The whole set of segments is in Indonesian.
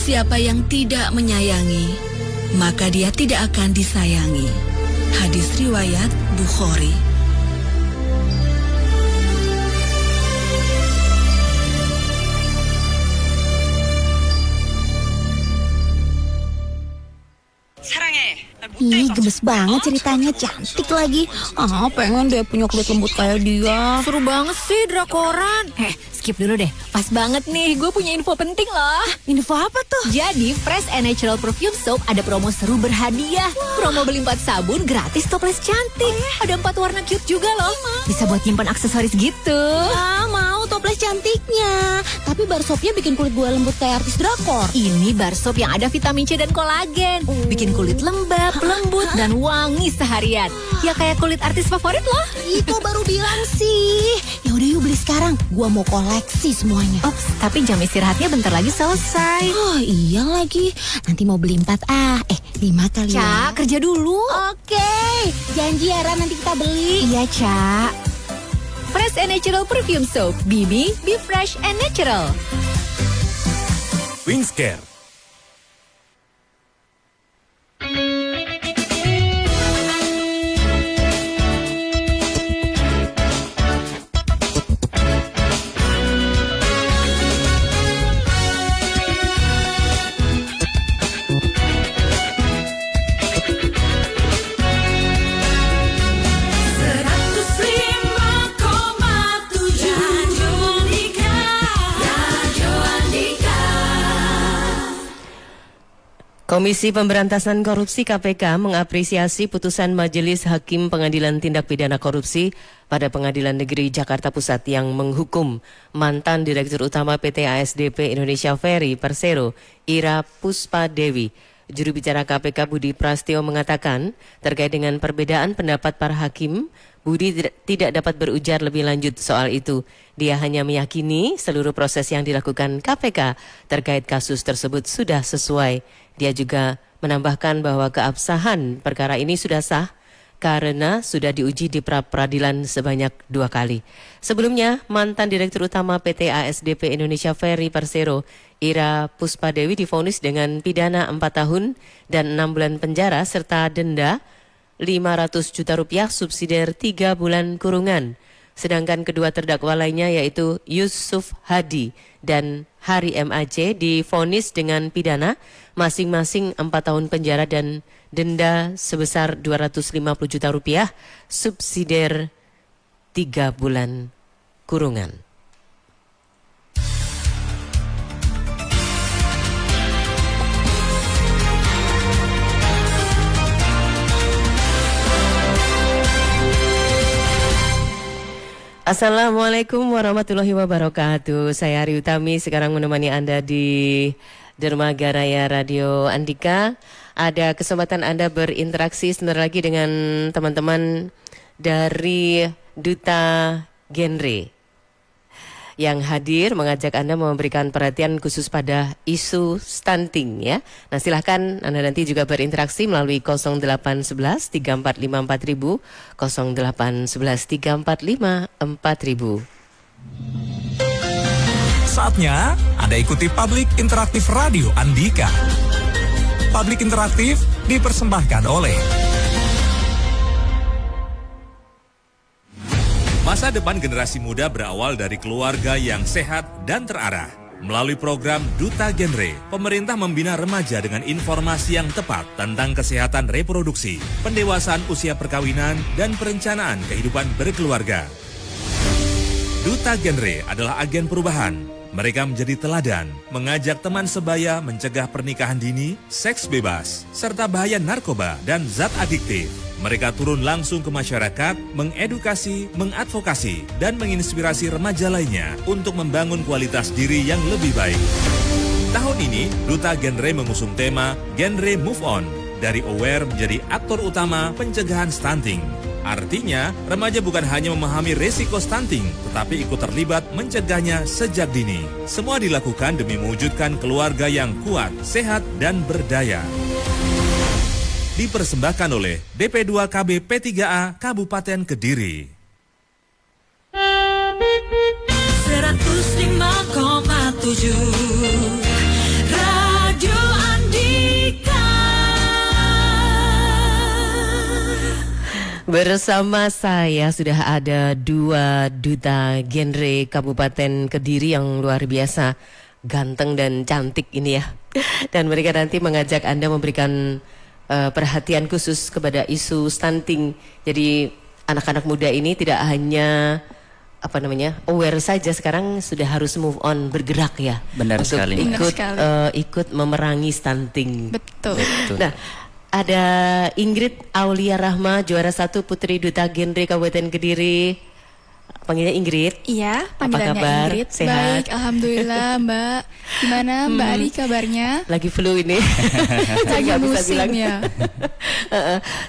siapa yang tidak menyayangi, maka dia tidak akan disayangi. Hadis riwayat Bukhari. Ih, gemes banget ceritanya, cantik lagi. Pengen deh punya kulit lembut kayak dia. Seru banget sih drakoran. Skip dulu deh. Pas banget nih, gue punya info penting loh. Info apa tuh? Jadi, Fresh and Natural Perfume Soap ada promo seru berhadiah. Promo beli 4 sabun gratis toples cantik. Ada 4 warna cute juga loh. Bisa buat nyimpan aksesoris gitu. Mau toples cantiknya. Tapi bar soapnya bikin kulit gue lembut kayak artis drakor. Ini bar soap yang ada vitamin C dan kolagen. Bikin kulit lembab, lembut, dan wangi seharian. Ya kayak kulit artis favorit loh. Itu baru bilang sih. Ya udah yuk beli sekarang. Gua mau koleksi semuanya. Ops, tapi jam istirahatnya bentar lagi selesai. Oh iya lagi. Nanti mau beli 4 5 kali ya. Cak, kerja dulu. Oke. Janji ya Ran, nanti kita beli. Iya, Cak. Fresh and Natural Perfume Soap. Bibi, be fresh and natural. Wingscare. Komisi Pemberantasan Korupsi KPK mengapresiasi putusan Majelis Hakim Pengadilan Tindak Pidana Korupsi pada Pengadilan Negeri Jakarta Pusat yang menghukum mantan Direktur Utama PT ASDP Indonesia Ferry Persero, Ira Puspadewi. Juru bicara KPK Budi Prastyo mengatakan terkait dengan perbedaan pendapat para hakim, Budi tidak dapat berujar lebih lanjut soal itu. Dia hanya meyakini seluruh proses yang dilakukan KPK terkait kasus tersebut sudah sesuai. Dia juga menambahkan bahwa keabsahan perkara ini sudah sah karena sudah diuji di pra-peradilan sebanyak 2 kali. Sebelumnya, mantan Direktur Utama PT ASDP Indonesia Ferry Persero, Ira Puspadewi divonis dengan pidana 4 tahun dan 6 bulan penjara serta denda 500 juta rupiah subsidiar 3 bulan kurungan. Sedangkan kedua terdakwa lainnya yaitu Yusuf Hadi dan Hari MAC divonis dengan pidana masing-masing 4 tahun penjara dan denda sebesar 250 juta rupiah subsidiar 3 bulan kurungan. Assalamualaikum warahmatullahi wabarakatuh. Saya Ari Utami sekarang menemani Anda di Dermaga Raya Radio Andika. Ada kesempatan Anda berinteraksi sebentar lagi dengan teman-teman dari Duta Genre yang hadir mengajak Anda memberikan perhatian khusus pada isu stunting ya. Nah silahkan Anda nanti juga berinteraksi melalui 0811 345 4000, 0811 345 4000. Saatnya Anda ikuti Public Interaktif Radio Andika. Public Interaktif dipersembahkan oleh masa depan generasi muda berawal dari keluarga yang sehat dan terarah. Melalui program Duta Genre, pemerintah membina remaja dengan informasi yang tepat tentang kesehatan reproduksi, pendewasaan usia perkawinan, dan perencanaan kehidupan berkeluarga. Duta Genre adalah agen perubahan. Mereka menjadi teladan, mengajak teman sebaya mencegah pernikahan dini, seks bebas, serta bahaya narkoba dan zat adiktif. Mereka turun langsung ke masyarakat, mengedukasi, mengadvokasi, dan menginspirasi remaja lainnya untuk membangun kualitas diri yang lebih baik. Tahun ini, Duta Genre mengusung tema Genre Move On, dari aware menjadi aktor utama pencegahan stunting. Artinya, remaja bukan hanya memahami resiko stunting, tetapi ikut terlibat mencegahnya sejak dini. Semua dilakukan demi mewujudkan keluarga yang kuat, sehat, dan berdaya. Dipersembahkan oleh BP2KB P3A Kabupaten Kediri. 105,7 Radio Bersama saya sudah ada 2 duta genre Kabupaten Kediri yang luar biasa ganteng dan cantik ini ya. Dan mereka nanti mengajak Anda memberikan perhatian khusus kepada isu stunting. Jadi anak-anak muda ini tidak hanya aware saja, sekarang sudah harus move on, bergerak ya. Benar untuk sekali. ikut memerangi stunting. Betul. Nah, ada Ingrid Aulia Rahma, juara 1 Putri Duta Genre Kabupaten Kediri. Panggilnya Ingrid. Iya, Apa panggilannya kabar? Ingrid. Sehat? Baik, alhamdulillah Mbak. Gimana Mbak Ari kabarnya? Lagi flu ini. Lagi Nggak bisa musim bilang. ya.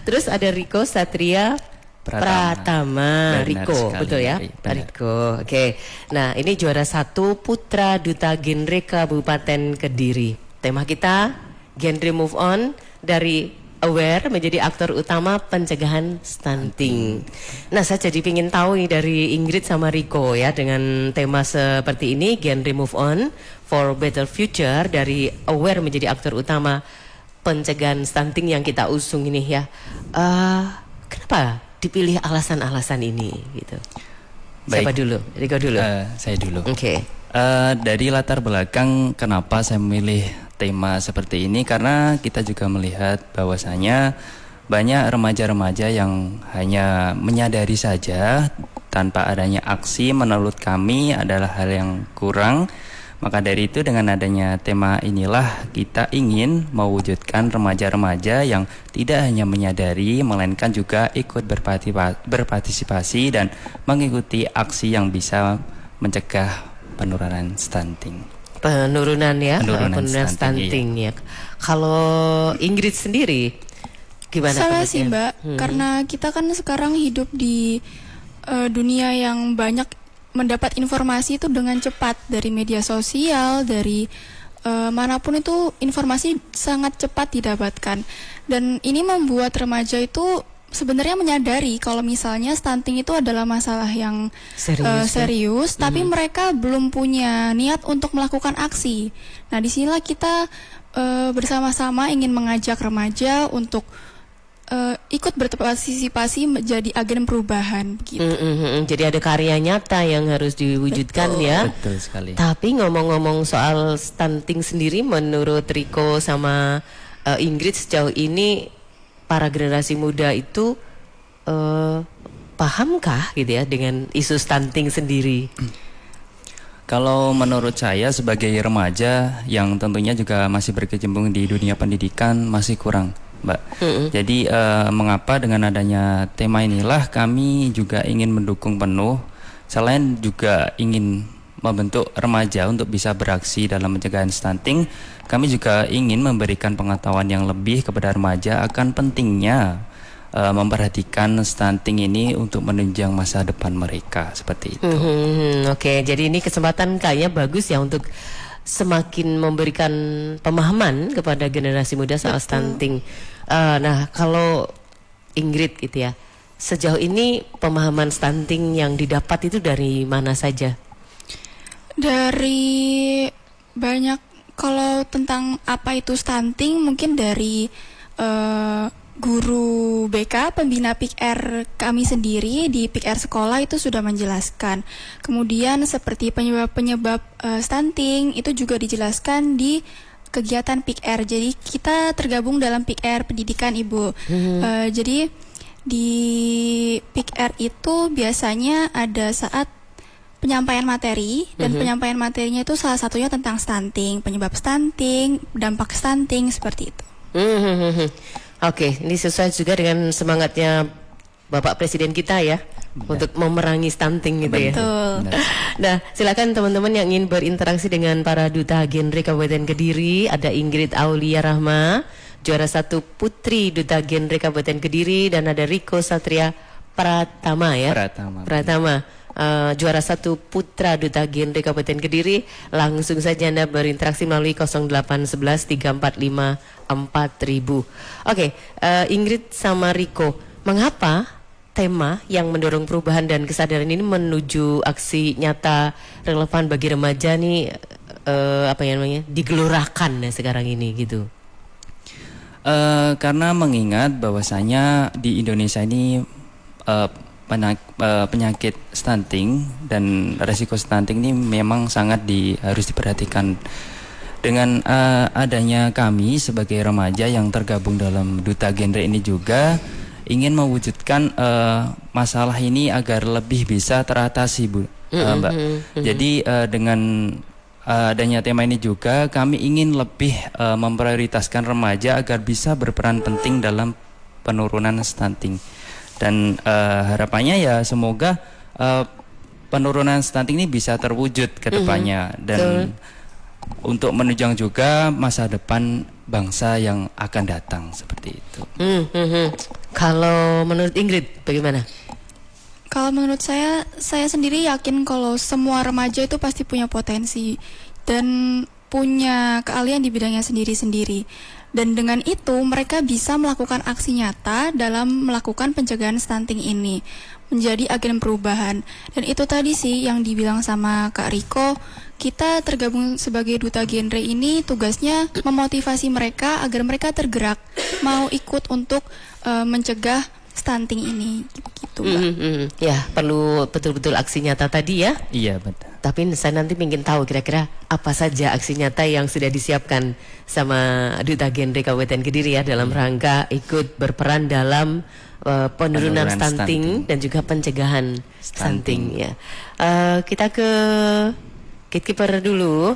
Terus ada Riko Satria Pratama. Benar Riko, sekali, betul ya? Ari, benar. Riko. Oke. Nah, ini juara 1 Putra Duta Genre Kabupaten Kediri. Tema kita genre move on dari aware menjadi aktor utama pencegahan stunting. Nah, saya jadi ingin tahu nih dari Ingrid sama Riko ya, dengan tema seperti ini, genre move on for better future, dari aware menjadi aktor utama pencegahan stunting yang kita usung ini ya. Kenapa dipilih alasan-alasan ini gitu? Siapa Baik. dulu? Riko dulu. Saya dulu. Oke. Dari latar belakang kenapa saya memilih tema seperti ini, karena kita juga melihat bahwasanya banyak remaja-remaja yang hanya menyadari saja tanpa adanya aksi, menurut kami adalah hal yang kurang. Maka dari itu dengan adanya tema inilah kita ingin mewujudkan remaja-remaja yang tidak hanya menyadari melainkan juga ikut berpartisipasi dan mengikuti aksi yang bisa mencegah penurunan stunting. Penurunan ya, Penurunan stunting ya. Kalau Ingrid sendiri gimana? Sama pendapat? sih Mbak, karena kita kan sekarang hidup di dunia yang banyak mendapat informasi itu dengan cepat, dari media sosial, dari manapun itu informasi sangat cepat didapatkan. Dan ini membuat remaja itu sebenarnya menyadari kalau misalnya stunting itu adalah masalah yang serius, tapi mereka belum punya niat untuk melakukan aksi. Nah, disinilah kita bersama-sama ingin mengajak remaja untuk ikut berpartisipasi menjadi agen perubahan begitu. Jadi ada karya nyata yang harus diwujudkan ya. Betul sekali. Tapi ngomong-ngomong soal stunting sendiri, menurut Riko sama Ingrid, sejauh ini para generasi muda itu pahamkah gitu ya dengan isu stunting sendiri? Kalau menurut saya sebagai remaja yang tentunya juga masih berkecimpung di dunia pendidikan masih kurang, Mbak. Jadi mengapa dengan adanya tema inilah kami juga ingin mendukung penuh, selain juga ingin membentuk remaja untuk bisa beraksi dalam pencegahan stunting, kami juga ingin memberikan pengetahuan yang lebih kepada remaja akan pentingnya memperhatikan stunting ini untuk menunjang masa depan mereka, seperti itu. Oke, jadi ini kesempatan kayaknya bagus ya untuk semakin memberikan pemahaman kepada generasi muda soal stunting. Nah, kalau Ingrid gitu ya, sejauh ini pemahaman stunting yang didapat itu dari mana saja? Dari banyak, kalau tentang apa itu stunting mungkin dari guru BK, pembina PIK-R kami sendiri di PIK-R sekolah itu sudah menjelaskan. Kemudian seperti penyebab-penyebab stunting itu juga dijelaskan di kegiatan PIK-R. Jadi kita tergabung dalam PIK-R Pendidikan Ibu. Jadi di PIK-R itu biasanya ada saat penyampaian materi, dan penyampaian materinya itu salah satunya tentang stunting, penyebab stunting, dampak stunting, seperti itu. Oke, ini sesuai juga dengan semangatnya Bapak Presiden kita ya, untuk memerangi stunting gitu ya. Betul. Nah, silakan teman-teman yang ingin berinteraksi dengan para duta genre Kabupaten Kediri. Ada Ingrid Aulia Rahma, juara 1 Putri Duta Genre Kabupaten Kediri, dan ada Riko Satria Pratama ya. Pratama. Juara 1 Putra Duta Genre Kabupaten Kediri. Langsung saja Anda berinteraksi melalui 0811 345 4000. Oke, Ingrid sama Riko, mengapa tema yang mendorong perubahan dan kesadaran ini menuju aksi nyata relevan bagi remaja nih digelorakan ya sekarang ini gitu? Karena mengingat bahwasanya di Indonesia ini penyakit stunting dan resiko stunting ini memang sangat harus diperhatikan. Dengan adanya kami sebagai remaja yang tergabung dalam Duta Genre ini juga ingin mewujudkan masalah ini agar lebih bisa teratasi, Bu, Mbak. Jadi dengan adanya tema ini juga kami ingin lebih memprioritaskan remaja agar bisa berperan penting dalam penurunan stunting. Dan harapannya ya semoga penurunan stunting ini bisa terwujud ke depannya dan untuk menunjang juga masa depan bangsa yang akan datang seperti itu. Kalau menurut Ingrid bagaimana? Kalau menurut saya sendiri yakin kalau semua remaja itu pasti punya potensi dan punya keahlian di bidangnya sendiri-sendiri. Dan dengan itu mereka bisa melakukan aksi nyata dalam melakukan pencegahan stunting ini, menjadi agen perubahan. Dan itu tadi sih yang dibilang sama Kak Riko, kita tergabung sebagai Duta Genre ini tugasnya memotivasi mereka agar mereka tergerak, mau ikut untuk mencegah stunting ini gitu, Mbak. Ya, perlu betul-betul aksi nyata tadi ya. Iya, betul. Tapi saya nanti ingin tahu kira-kira apa saja aksi nyata yang sudah disiapkan sama Duta Genre Kabupaten Kediri ya dalam rangka ikut berperan dalam penurunan stunting dan juga pencegahan stunting ya. Kita ke gatekeeper dulu,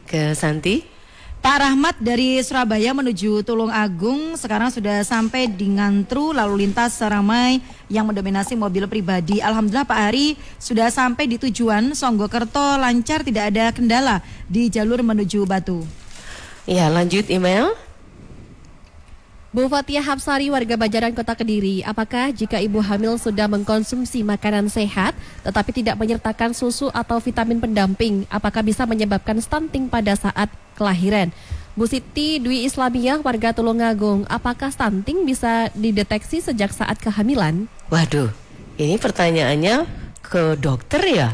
ke Santi. Pak Rahmat dari Surabaya menuju Tulung Agung sekarang sudah sampai di Ngantru, lalu lintas ramai yang mendominasi mobil pribadi. Alhamdulillah Pak Hari sudah sampai di tujuan Songgokerto lancar, tidak ada kendala di jalur menuju Batu. Ya, lanjut email. Bu Fatia Hapsari, warga Bajaran Kota Kediri, apakah jika ibu hamil sudah mengkonsumsi makanan sehat tetapi tidak menyertakan susu atau vitamin pendamping, apakah bisa menyebabkan stunting pada saat kelahiran? Bu Siti Dwi Islamiyah, warga Tulungagung, apakah stunting bisa dideteksi sejak saat kehamilan? Waduh, ini pertanyaannya ke dokter ya?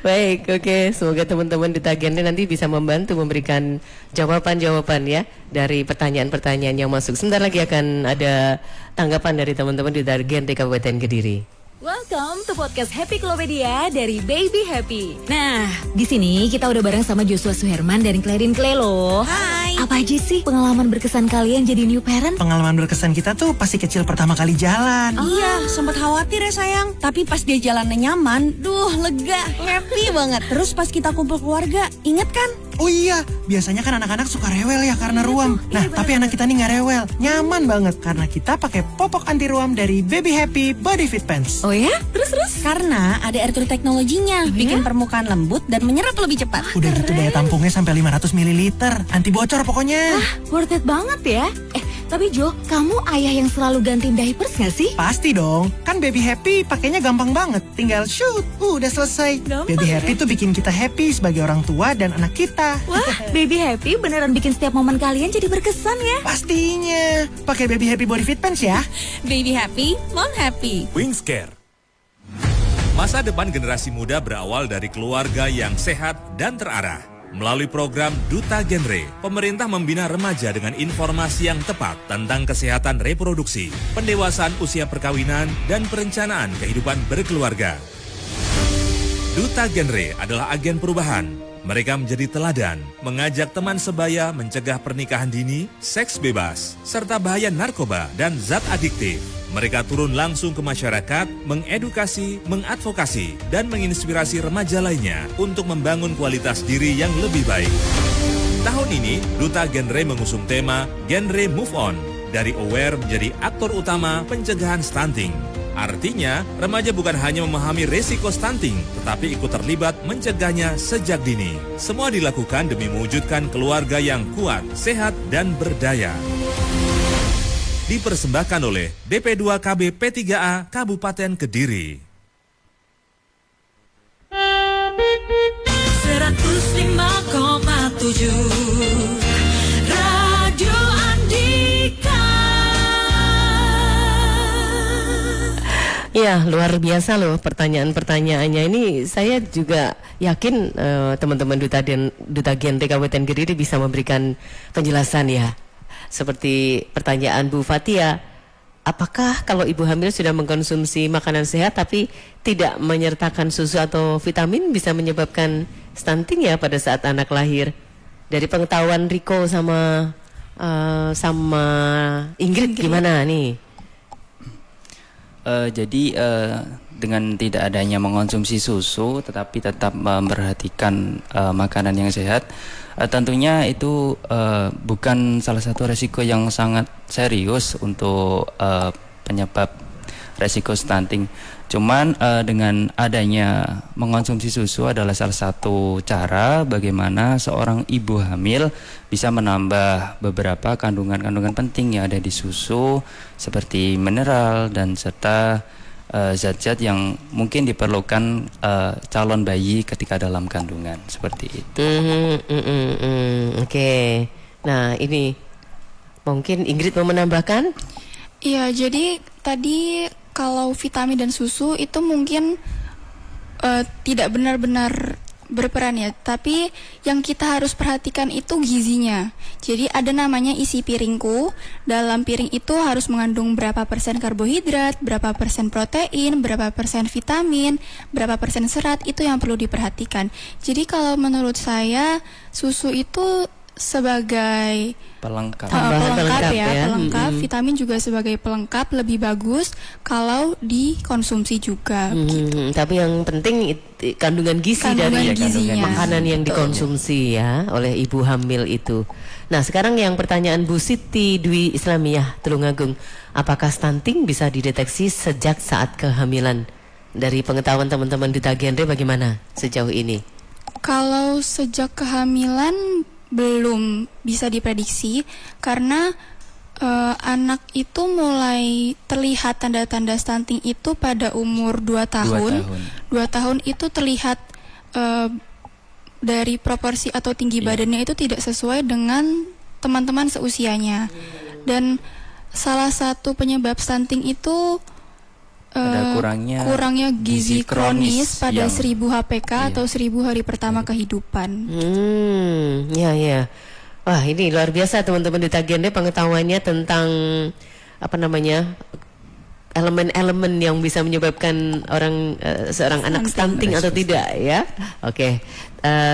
Baik, oke. Semoga teman-teman Duta Genre nanti bisa membantu memberikan jawaban-jawaban ya dari pertanyaan-pertanyaan yang masuk. Sebentar lagi akan ada tanggapan dari teman-teman Duta Genre Kabupaten Kediri. Welcome to podcast Happy Klopedia dari Baby Happy. Nah, di sini kita udah bareng sama Joshua Suherman dan Clarin Clay loh. Hai. Apa aja sih pengalaman berkesan kalian jadi new parent? Pengalaman berkesan kita tuh pasti kecil pertama kali jalan. Iya, sempat khawatir ya sayang. Tapi pas dia jalannya nyaman, lega, happy banget. Terus pas kita kumpul keluarga, inget kan? Oh iya, biasanya kan anak-anak suka rewel ya karena ruam. Nah, tapi anak kita nih nggak rewel, nyaman banget karena kita pakai popok anti ruam dari Baby Happy Body Fit Pants. Oh ya? Terus? Karena ada air true teknologinya, bikin permukaan lembut dan menyerap lebih cepat. Udah gitu daya tampungnya sampai 500 ml, anti bocor pokoknya. Worth it banget ya. Tapi Jo, kamu ayah yang selalu gantiin diapers gak sih? Pasti dong, kan Baby Happy pakainya gampang banget. Tinggal shoot, udah selesai. Gampang Baby Happy tuh bikin kita happy sebagai orang tua dan anak kita. Wah, Baby Happy beneran bikin setiap momen kalian jadi berkesan ya. Pastinya, pakai Baby Happy Body Fit Pants ya. Baby happy, mom happy. Wingscare. Masa depan generasi muda berawal dari keluarga yang sehat dan terarah. Melalui program Duta Genre, pemerintah membina remaja dengan informasi yang tepat tentang kesehatan reproduksi, pendewasaan usia perkawinan, dan perencanaan kehidupan berkeluarga. Duta Genre adalah agen perubahan. Mereka menjadi teladan, mengajak teman sebaya mencegah pernikahan dini, seks bebas, serta bahaya narkoba dan zat adiktif. Mereka turun langsung ke masyarakat, mengedukasi, mengadvokasi, dan menginspirasi remaja lainnya untuk membangun kualitas diri yang lebih baik. Tahun ini, Duta Genre mengusung tema Genre Move On, dari aware menjadi aktor utama pencegahan stunting. Artinya, remaja bukan hanya memahami resiko stunting, tetapi ikut terlibat mencegahnya sejak dini. Semua dilakukan demi mewujudkan keluarga yang kuat, sehat, dan berdaya. Dipersembahkan oleh BP2KB P3A Kabupaten Kediri. 105,7 Radio Andika. Ya, luar biasa loh pertanyaan-pertanyaannya ini. Saya juga yakin teman-teman Duta Genre Kabupaten Kediri bisa memberikan penjelasan ya. seperti pertanyaan Bu Fatia, apakah kalau ibu hamil sudah mengkonsumsi makanan sehat tapi tidak menyertakan susu atau vitamin bisa menyebabkan stunting ya pada saat anak lahir? Dari pengetahuan Riko sama Ingrid gimana nih? Jadi dengan tidak adanya mengonsumsi susu tetapi tetap memperhatikan makanan yang sehat, tentunya itu bukan salah satu resiko yang sangat serius untuk penyebab resiko stunting. Cuman dengan adanya mengonsumsi susu adalah salah satu cara bagaimana seorang ibu hamil bisa menambah beberapa kandungan-kandungan penting yang ada di susu seperti mineral dan serta zat-zat yang mungkin diperlukan calon bayi ketika dalam kandungan seperti itu. Oke. Nah, ini mungkin Ingrid mau menambahkan? Iya, jadi tadi kalau vitamin dan susu itu mungkin tidak benar-benar berperan ya, tapi yang kita harus perhatikan itu gizinya. Jadi ada namanya isi piringku. Dalam piring itu harus mengandung berapa persen karbohidrat, berapa persen protein, berapa persen vitamin, berapa persen serat, itu yang perlu diperhatikan. Jadi kalau menurut saya susu itu sebagai pelengkap, pelengkap. Vitamin juga sebagai pelengkap, lebih bagus kalau dikonsumsi juga. Gitu. Tapi yang penting kandungan gizi dari makanan yang dikonsumsi ya oleh ibu hamil itu. Nah, sekarang yang pertanyaan Bu Siti Dwi Islamiyah Tulungagung, apakah stunting bisa dideteksi sejak saat kehamilan? Dari pengetahuan teman-teman Duta Genre bagaimana sejauh ini? Kalau sejak kehamilan belum bisa diprediksi karena anak itu mulai terlihat tanda-tanda stunting itu pada umur 2 tahun. 2 tahun itu terlihat dari proporsi atau tinggi badannya itu tidak sesuai dengan teman-teman seusianya. Dan salah satu penyebab stunting itu ada kurangnya gizi kronis pada 1000 HPK atau 1000 hari pertama kehidupan. Ya. Wah, ini luar biasa teman-teman Duta Genre pengetahuannya tentang elemen-elemen yang bisa menyebabkan seorang anak stunting atau tidak ya. Oke.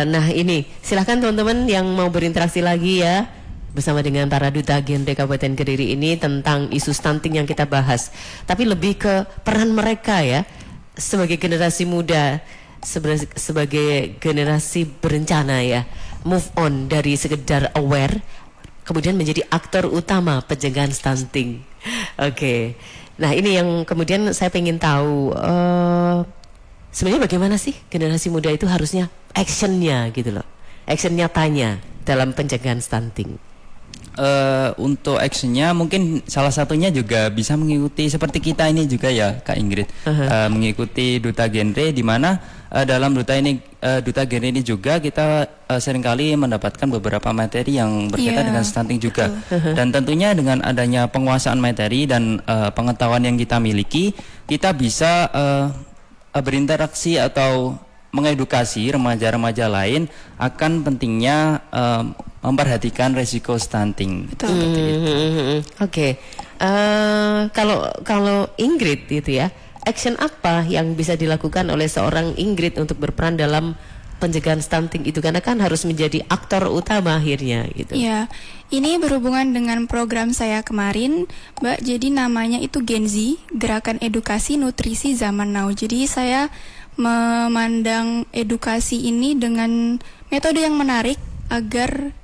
Nah, ini silahkan teman-teman yang mau berinteraksi lagi ya bersama dengan para Duta Genre Kabupaten Kediri ini tentang isu stunting yang kita bahas. Tapi lebih ke peran mereka ya sebagai generasi muda, sebagai generasi berencana ya, move on dari sekedar aware kemudian menjadi aktor utama pencegahan stunting. Oke. Nah, ini yang kemudian saya pengen tahu sebenarnya bagaimana sih generasi muda itu harusnya actionnya gitu loh, action nyatanya dalam pencegahan stunting. Untuk actionnya mungkin salah satunya juga bisa mengikuti seperti kita ini juga ya Kak Ingrid, mengikuti Duta Genre, di mana dalam Duta Genre ini juga kita seringkali mendapatkan beberapa materi yang berkaitan dengan stunting juga. Dan tentunya dengan adanya penguasaan materi dan pengetahuan yang kita miliki, kita bisa berinteraksi atau mengedukasi remaja-remaja lain akan pentingnya memperhatikan resiko stunting. Oke. Kalau Ingrid itu ya, action apa yang bisa dilakukan oleh seorang Ingrid untuk berperan dalam pencegahan stunting itu, karena kan harus menjadi aktor utama akhirnya gitu. Ya, ini berhubungan dengan program saya kemarin, Mbak. Jadi namanya itu Gen Z, Gerakan Edukasi Nutrisi Zaman Now. Jadi saya memandang edukasi ini dengan metode yang menarik agar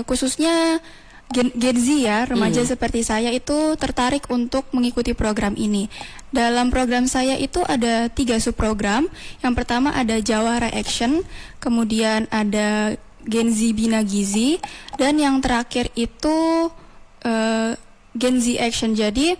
khususnya Gen Z ya, remaja seperti saya itu tertarik untuk mengikuti program ini. Dalam program saya itu ada 3 subprogram. Yang pertama ada Jawara Action, kemudian ada Gen Z Bina Gizi, dan yang terakhir itu Gen Z Action. Jadi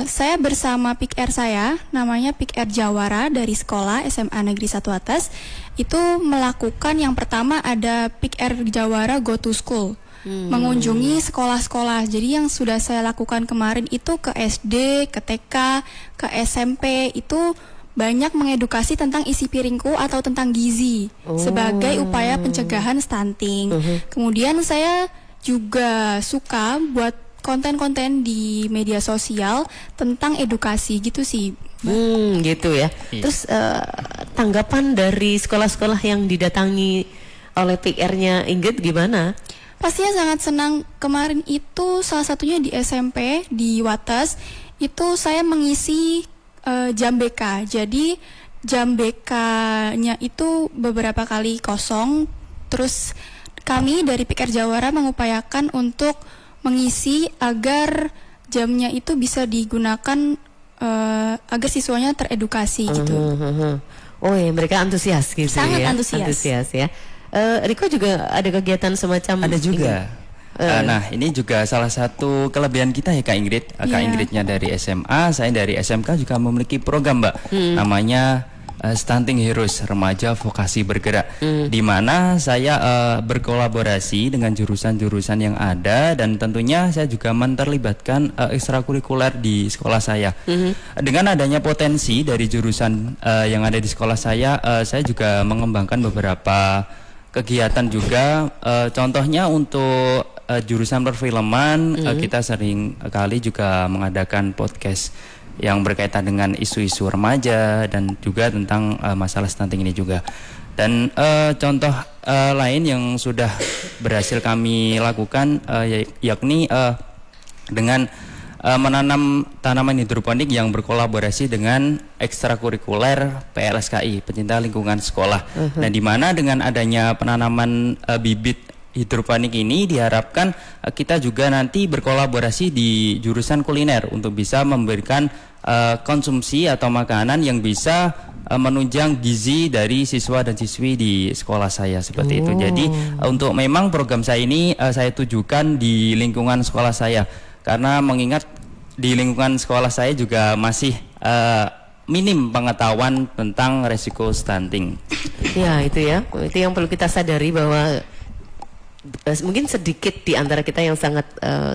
saya bersama PIKR saya, namanya PIKR Jawara dari sekolah SMA Negeri 1 Atas, itu melakukan yang pertama ada PIKR Jawara Go to School, mengunjungi sekolah-sekolah. Jadi yang sudah saya lakukan kemarin itu ke SD, ke TK, ke SMP, itu banyak mengedukasi tentang isi piringku atau tentang gizi sebagai upaya pencegahan stunting. Kemudian saya juga suka buat konten-konten di media sosial tentang edukasi gitu sih. Gitu ya. Terus tanggapan dari sekolah-sekolah yang didatangi oleh PR-nya Ingrid gimana? Pastinya sangat senang. Kemarin itu salah satunya di SMP di Wates itu saya mengisi jam BK. Jadi jam BK-nya itu beberapa kali kosong. Terus kami dari PR Jawara mengupayakan untuk mengisi agar jamnya itu bisa digunakan agar siswanya teredukasi gitu. Oh ya, mereka antusias gitu. Sangat ya. antusias Ya. Riko juga ada kegiatan semacam Ada juga. Nah, ini juga salah satu kelebihan kita ya Kak Ingrid. Kak Ingridnya dari SMA, saya dari SMK juga memiliki program Mbak. Namanya Stunting Heroes, Remaja Vokasi Bergerak, di mana saya berkolaborasi dengan jurusan-jurusan yang ada, dan tentunya saya juga menterlibatkan ekstrakurikuler di sekolah saya. Dengan adanya potensi dari jurusan yang ada di sekolah saya juga mengembangkan beberapa kegiatan juga. Contohnya untuk jurusan perfilman, kita sering kali juga mengadakan podcast yang berkaitan dengan isu-isu remaja dan juga tentang masalah stunting ini juga. Dan contoh lain yang sudah berhasil kami lakukan yakni dengan menanam tanaman hidroponik yang berkolaborasi dengan ekstrakurikuler PLSKI, Pencinta Lingkungan Sekolah. Nah, di mana dengan adanya penanaman bibit hidroponik ini diharapkan kita juga nanti berkolaborasi di jurusan kuliner untuk bisa memberikan konsumsi atau makanan yang bisa menunjang gizi dari siswa dan siswi di sekolah saya seperti itu. Jadi untuk memang program saya ini saya tujukan di lingkungan sekolah saya, karena mengingat di lingkungan sekolah saya juga masih minim pengetahuan tentang resiko stunting. Ya, itu yang perlu kita sadari, bahwa mungkin sedikit di antara kita yang sangat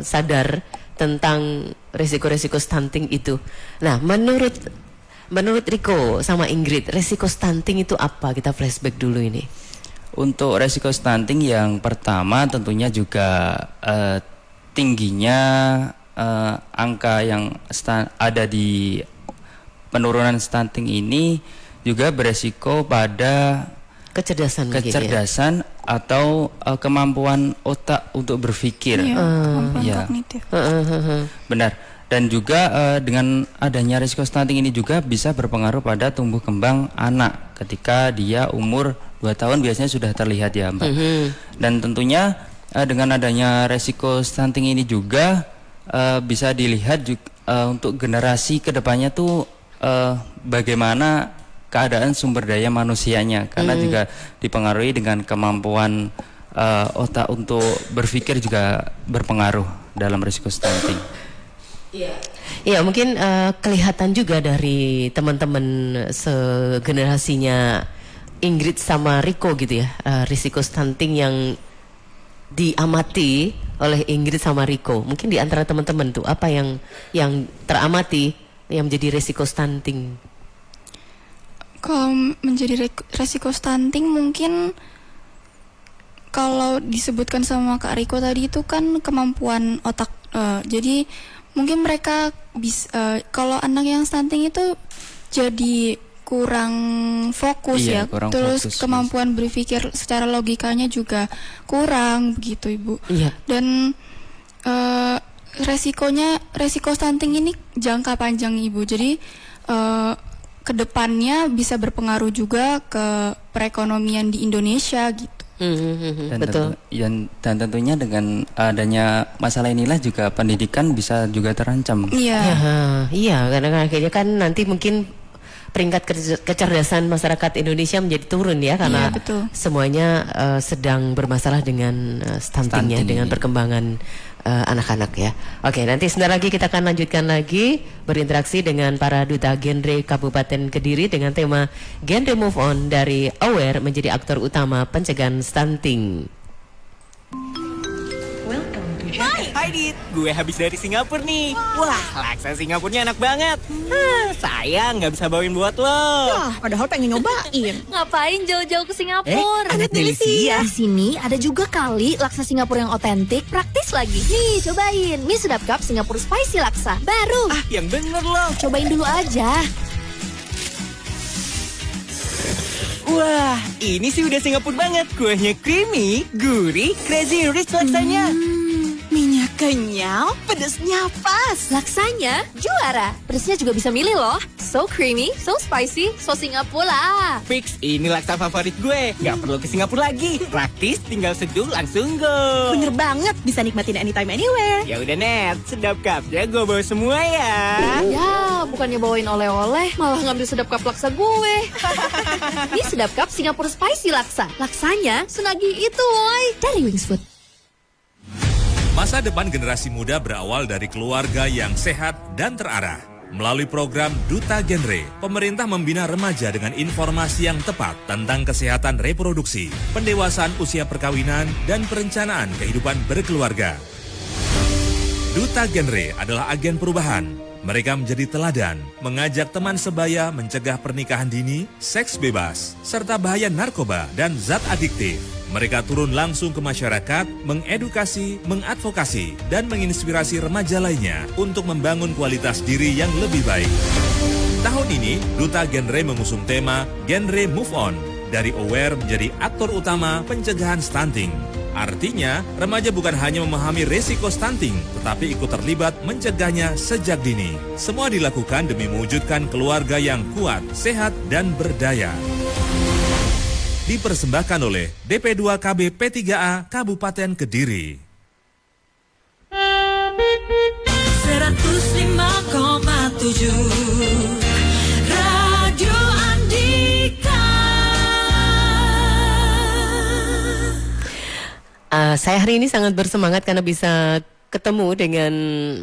sadar tentang resiko-resiko stunting itu. Nah, menurut Riko sama Ingrid, resiko stunting itu apa? Kita flashback dulu ini. Untuk resiko stunting yang pertama tentunya juga tingginya angka yang ada di penurunan stunting ini juga beresiko pada kecerdasan atau kemampuan otak untuk berpikir. Kemampuan kognitif. Benar. Dan juga dengan adanya risiko stunting ini juga bisa berpengaruh pada tumbuh kembang anak ketika dia umur 2 tahun biasanya sudah terlihat ya Mbak. Dan tentunya dengan adanya risiko stunting ini juga bisa dilihat juga, untuk generasi kedepannya tuh bagaimana keadaan sumber daya manusianya, karena juga dipengaruhi dengan kemampuan otak untuk berpikir juga berpengaruh dalam risiko stunting. Iya, mungkin kelihatan juga dari teman-teman segenerasinya Ingrid sama Riko gitu ya, risiko stunting yang diamati oleh Ingrid sama Riko. Mungkin di antara teman-teman tuh apa yang teramati yang menjadi risiko stunting? Kalau menjadi resiko stunting mungkin kalau disebutkan sama Kak Riko tadi itu kan kemampuan otak. Jadi mungkin mereka bisa kalau anak yang stunting itu jadi kurang fokus terus fokus, kemampuan berpikir secara logikanya juga kurang begitu Ibu. Dan resiko stunting ini jangka panjang Ibu. Jadi kedepannya bisa berpengaruh juga ke perekonomian di Indonesia gitu. Betul. Dan tentunya dengan adanya masalah inilah juga pendidikan bisa juga terancam. Iya, karena akhirnya kan nanti mungkin peringkat kecerdasan masyarakat Indonesia menjadi turun ya, karena semuanya sedang bermasalah dengan stuntingnya, dengan perkembangan anak-anak ya. Oke, nanti sebentar lagi kita akan lanjutkan lagi berinteraksi dengan para duta genre Kabupaten Kediri dengan tema Genre Move On dari Aware menjadi aktor utama pencegahan stunting. Welcome to Hai Dit, gue habis dari Singapura nih. Wah, laksa Singapurnya enak banget. Sayang nggak bisa bawain buat lo. Padahal pengen nyobain. Ngapain jauh-jauh ke Singapura? Ada delisia. Di sini ada juga kali laksa Singapura yang otentik, praktis lagi. Nih, cobain. Mie Sedap Cup Singapura Spicy Laksa. Baru. Yang bener lo. Cobain dulu aja. Wah, ini sih udah Singapura banget. Kuahnya creamy, gurih, crazy rich laksanya. Minyak kenyal, pedesnya pas. Laksanya juara. Pedasnya juga bisa milih loh. So creamy, so spicy, so Singapura. Fix, ini laksa favorit gue. Gak perlu ke Singapura lagi. Praktis, tinggal seduh langsung go. Bener banget, bisa nikmatin anytime anywhere. Ya udah Net, Sedap Cupnya gue bawa semua ya. Ya, bukannya bawain oleh-oleh, malah ngambil Sedap Cup laksa gue. Ini Sedap Cup Singapura Spicy Laksa. Laksanya senagih itu, woy. Dari Wings Food. Masa depan generasi muda berawal dari keluarga yang sehat dan terarah. Melalui program Duta Genre, pemerintah membina remaja dengan informasi yang tepat tentang kesehatan reproduksi, pendewasaan usia perkawinan, dan perencanaan kehidupan berkeluarga. Duta Genre adalah agen perubahan. Mereka menjadi teladan, mengajak teman sebaya mencegah pernikahan dini, seks bebas, serta bahaya narkoba dan zat adiktif. Mereka turun langsung ke masyarakat, mengedukasi, mengadvokasi, dan menginspirasi remaja lainnya untuk membangun kualitas diri yang lebih baik. Tahun ini, Duta Genre mengusung tema Genre Move On, dari aware menjadi aktor utama pencegahan stunting. Artinya, remaja bukan hanya memahami resiko stunting, tetapi ikut terlibat mencegahnya sejak dini. Semua dilakukan demi mewujudkan keluarga yang kuat, sehat, dan berdaya. Dipersembahkan oleh DP2KB P3A Kabupaten Kediri. 105,7 Radio Andika. Saya hari ini sangat bersemangat karena bisa ketemu dengan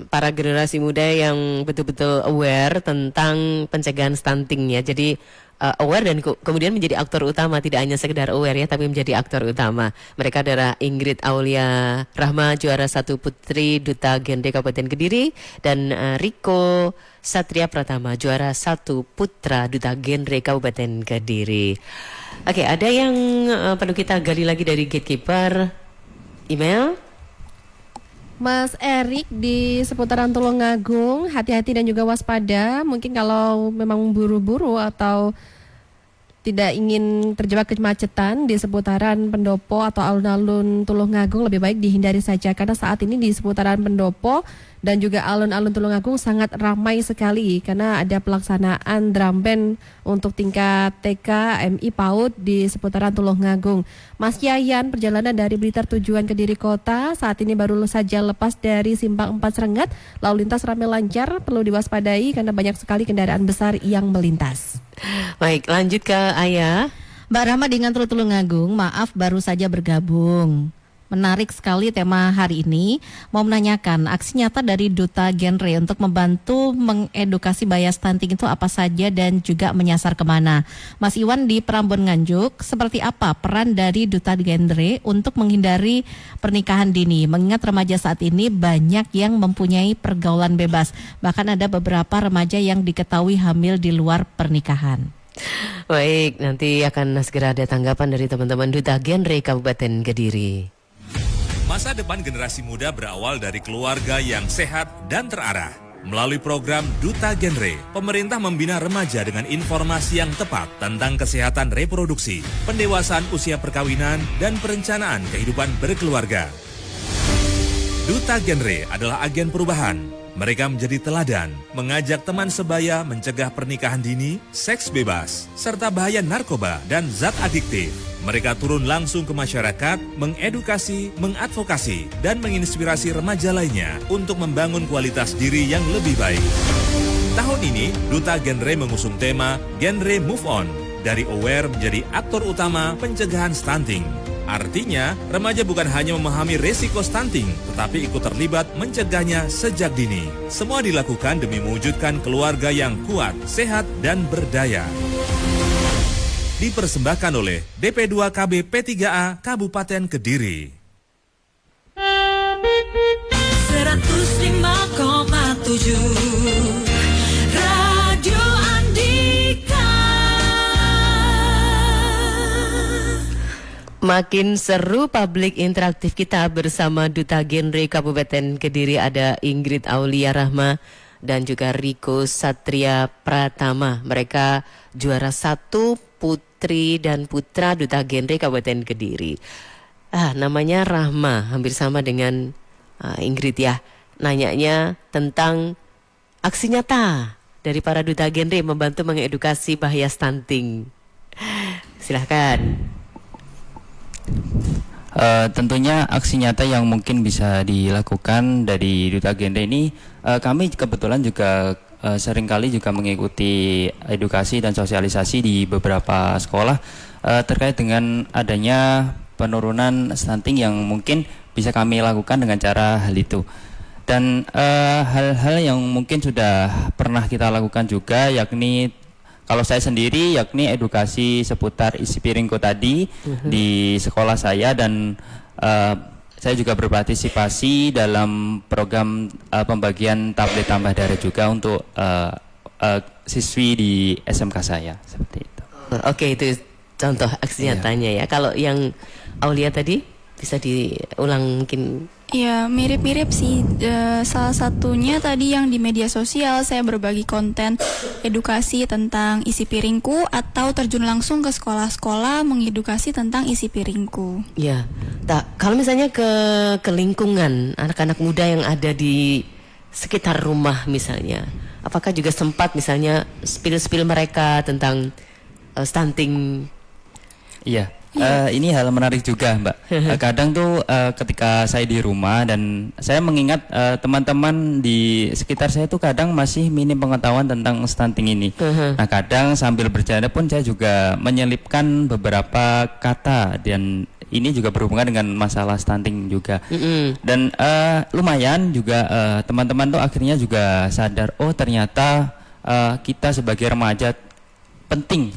para generasi muda yang betul-betul aware tentang pencegahan stunting ya. Jadi aware dan kemudian menjadi aktor utama, tidak hanya sekedar aware ya, tapi menjadi aktor utama. Mereka adalah Ingrid Aulia Rahma, juara 1 Putri Duta Genre Kabupaten Kediri, dan Riko Satria Pratama, juara 1 Putra Duta Genre Kabupaten Kediri. Oke, ada yang perlu kita gali lagi dari gatekeeper email. Mas Erik di seputaran Tulungagung, hati-hati dan juga waspada. Mungkin kalau memang buru-buru atau tidak ingin terjebak kemacetan di seputaran Pendopo atau alun-alun Tulungagung, lebih baik dihindari saja. Karena saat ini di seputaran Pendopo dan juga alun-alun Tulungagung sangat ramai sekali karena ada pelaksanaan drum band untuk tingkat TK, MI, PAUD di seputaran Tulungagung. Mas Yayan, perjalanan dari Blitar tujuan Kediri Kota saat ini baru saja lepas dari Simpang 4 Serengat. Lalu lintas ramai lancar, perlu diwaspadai karena banyak sekali kendaraan besar yang melintas. Baik, lanjut ke Ayah. Mbak Rahma dengan Tulungagung, maaf baru saja bergabung. Menarik sekali tema hari ini. Mau menanyakan aksi nyata dari Duta Genre untuk membantu mengedukasi bahaya stunting itu apa saja dan juga menyasar kemana. Mas Iwan di Prambon Nganjuk, seperti apa peran dari Duta Genre untuk menghindari pernikahan dini? Mengingat remaja saat ini banyak yang mempunyai pergaulan bebas. Bahkan ada beberapa remaja yang diketahui hamil di luar pernikahan. Baik, nanti akan segera ada tanggapan dari teman-teman Duta Genre Kabupaten Kediri. Masa depan generasi muda berawal dari keluarga yang sehat dan terarah. Melalui program Duta Genre, pemerintah membina remaja dengan informasi yang tepat tentang kesehatan reproduksi, pendewasaan usia perkawinan, dan perencanaan kehidupan berkeluarga. Duta Genre adalah agen perubahan. Mereka menjadi teladan, mengajak teman sebaya mencegah pernikahan dini, seks bebas, serta bahaya narkoba dan zat adiktif. Mereka turun langsung ke masyarakat, mengedukasi, mengadvokasi, dan menginspirasi remaja lainnya untuk membangun kualitas diri yang lebih baik. Tahun ini, Duta Genre mengusung tema Genre Move On, dari aware menjadi aktor utama pencegahan stunting. Artinya, remaja bukan hanya memahami resiko stunting, tetapi ikut terlibat mencegahnya sejak dini. Semua dilakukan demi mewujudkan keluarga yang kuat, sehat, dan berdaya. Dipersembahkan oleh DP2KB P3A Kabupaten Kediri. 105,7 Radio Andika. Makin seru publik interaktif kita bersama Duta Genre Kabupaten Kediri, ada Ingrid Aulia Rahma dan juga Riko Satria Pratama. Mereka juara 1 putri dan putra Duta Genre Kabupaten Kediri. Namanya Rahma, hampir sama dengan Ingrid ya. Nanyanya tentang aksi nyata dari para Duta Genre membantu mengedukasi bahaya stunting. Silahkan. Tentunya aksi nyata yang mungkin bisa dilakukan dari Duta Genre ini, kami kebetulan juga seringkali juga mengikuti edukasi dan sosialisasi di beberapa sekolah terkait dengan adanya penurunan stunting yang mungkin bisa kami lakukan dengan cara hal itu. Dan hal-hal yang mungkin sudah pernah kita lakukan juga, yakni kalau saya sendiri yakni edukasi seputar isi piringku tadi di sekolah saya, dan saya juga berpartisipasi dalam program pembagian tablet tambah darah juga untuk siswi di SMK saya, seperti itu. Oke, itu contoh aksi nyatanya ya. Kalau yang Aulia tadi bisa diulang mungkin. Ya, mirip-mirip sih. Salah satunya tadi yang di media sosial, saya berbagi konten edukasi tentang isi piringku, atau terjun langsung ke sekolah-sekolah mengedukasi tentang isi piringku. Ya, kalau misalnya ke lingkungan anak-anak muda yang ada di sekitar rumah misalnya, apakah juga sempat misalnya spill mereka tentang stunting? Iya. Ini hal menarik juga, Mbak. Kadang tuh ketika saya di rumah dan saya mengingat teman-teman di sekitar saya tuh kadang masih minim pengetahuan tentang stunting ini. Nah, kadang sambil bercanda pun saya juga menyelipkan beberapa kata, dan ini juga berhubungan dengan masalah stunting juga. Dan lumayan juga teman-teman tuh akhirnya juga sadar, oh ternyata kita sebagai remaja penting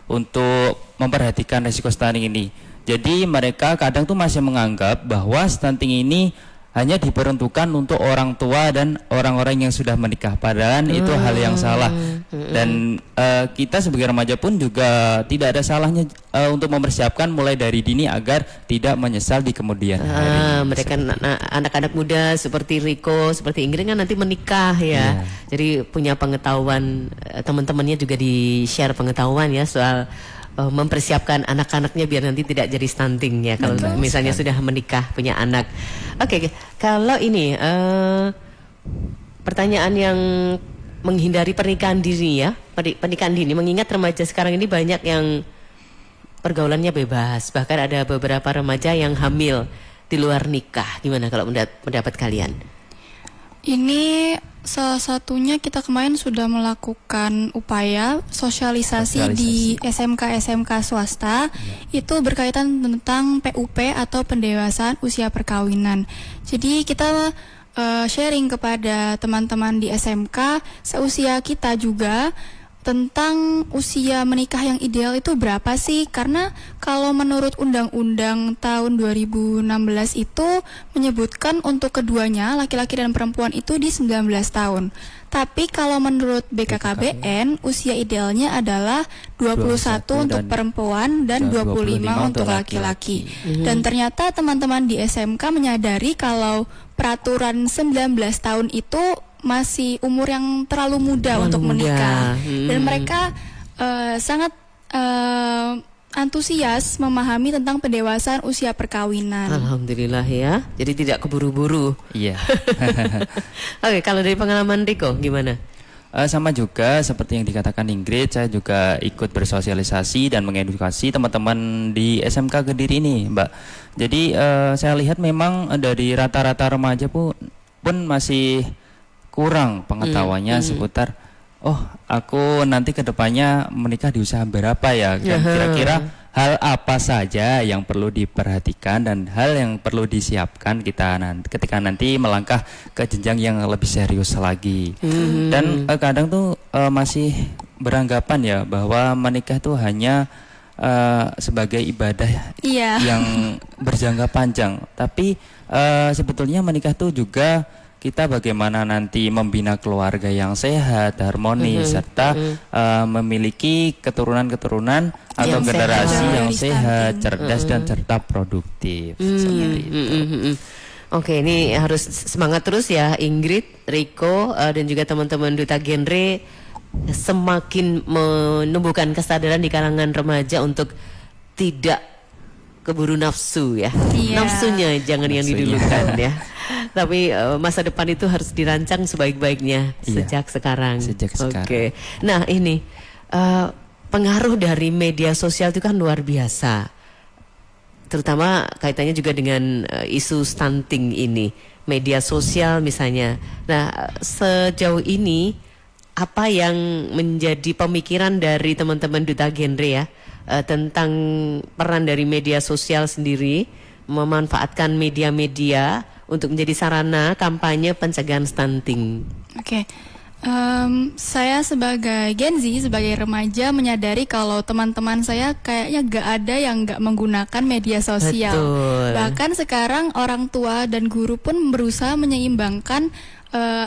untuk memperhatikan resiko stunting ini. Jadi mereka kadang tuh masih menganggap bahwa stunting ini hanya diperuntukkan untuk orang tua dan orang-orang yang sudah menikah, padahal itu hal yang salah. Dan kita sebagai remaja pun juga tidak ada salahnya untuk mempersiapkan mulai dari dini agar tidak menyesal di kemudian hari. Mereka anak-anak muda seperti Riko, seperti Ingrid kan nanti menikah ya. Jadi punya pengetahuan, teman-temannya juga di-share pengetahuan ya soal mempersiapkan anak-anaknya biar nanti tidak jadi stunting ya kalau misalnya sudah menikah, punya anak. Oke, kalau ini pertanyaan yang menghindari pernikahan dini ya, pernikahan dini, mengingat remaja sekarang ini banyak yang pergaulannya bebas, bahkan ada beberapa remaja yang hamil di luar nikah. Gimana kalau pendapat kalian? Ini salah satunya kita kemarin sudah melakukan upaya sosialisasi di SMK-SMK swasta, itu berkaitan tentang PUP atau pendewasaan usia perkawinan. Jadi kita sharing kepada teman-teman di SMK seusia kita juga tentang usia menikah yang ideal itu berapa sih? Karena kalau menurut Undang-Undang tahun 2016 itu menyebutkan untuk keduanya, laki-laki dan perempuan itu di 19 tahun. Tapi kalau menurut BKKBN, usia idealnya adalah 21 untuk perempuan dan 25 untuk laki-laki. Dan ternyata teman-teman di SMK menyadari kalau peraturan 19 tahun itu masih umur yang terlalu muda untuk menikah. Dan mereka sangat antusias memahami tentang pendewasaan usia perkawinan. Alhamdulillah ya. Jadi tidak keburu-buru. Iya. Oke, kalau dari pengalaman Riko gimana? Sama juga seperti yang dikatakan Ingrid, saya juga ikut bersosialisasi dan mengedukasi teman-teman di SMK Kediri ini, Mbak. Jadi saya lihat memang dari rata-rata remaja pun masih kurang pengetahuannya seputar, oh aku nanti kedepannya menikah di usia berapa ya, dan kira-kira hal apa saja yang perlu diperhatikan dan hal yang perlu disiapkan kita ketika nanti melangkah ke jenjang yang lebih serius lagi. Dan kadang tuh masih beranggapan ya bahwa menikah tuh hanya sebagai ibadah Iya. yang berjangka panjang. Tapi sebetulnya menikah tuh juga kita bagaimana nanti membina keluarga yang sehat, harmonis, serta memiliki keturunan-keturunan atau Yang generasi sehat. yang sehat, Stunting. cerdas dan serta produktif. Seperti itu. Oke, ini harus semangat terus ya Ingrid, Riko, dan juga teman-teman Duta Genre semakin menumbuhkan kesadaran di kalangan remaja untuk tidak keburu nafsu ya. Iya. Nafsunya jangan yang Nafsunya. didulukan ya. Tapi masa depan itu harus dirancang sebaik-baiknya Iya. sejak sekarang. Sejak sekarang. Oke. Nah, ini pengaruh dari media sosial itu kan luar biasa. Terutama kaitannya juga dengan isu stunting ini, media sosial misalnya. Nah, sejauh ini apa yang menjadi pemikiran dari teman-teman Duta Genre ya tentang peran dari media sosial sendiri memanfaatkan media-media untuk menjadi sarana kampanye pencegahan stunting? Oke. Saya sebagai Gen Z, sebagai remaja menyadari kalau teman-teman saya kayaknya gak ada yang gak menggunakan media sosial. Betul. Bahkan sekarang orang tua dan guru pun berusaha menyeimbangkan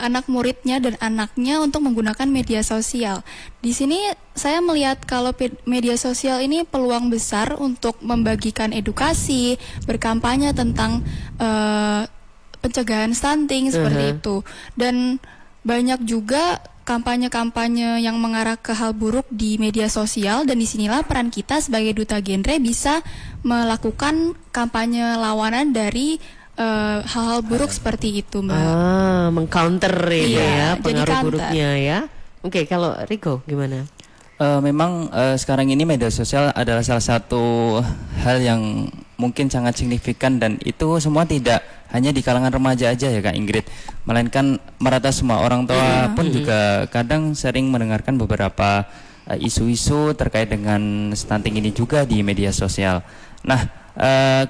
anak muridnya dan anaknya untuk menggunakan media sosial. Di sini saya melihat kalau media sosial ini peluang besar untuk membagikan edukasi, berkampanye tentang pencegahan stunting seperti itu. Dan banyak juga kampanye-kampanye yang mengarah ke hal buruk di media sosial, dan disinilah peran kita sebagai Duta Genre bisa melakukan kampanye lawanan dari hal-hal buruk seperti itu, Mbak. Mengcounter ini ya jadi pengaruh counter. buruknya ya. Oke, kalau Riko gimana? Memang sekarang ini media sosial adalah salah satu hal yang mungkin sangat signifikan, dan itu semua tidak hanya di kalangan remaja aja ya Kak Ingrid, melainkan merata semua. Orang tua pun juga kadang sering mendengarkan beberapa isu-isu terkait dengan stunting ini juga di media sosial. Nah,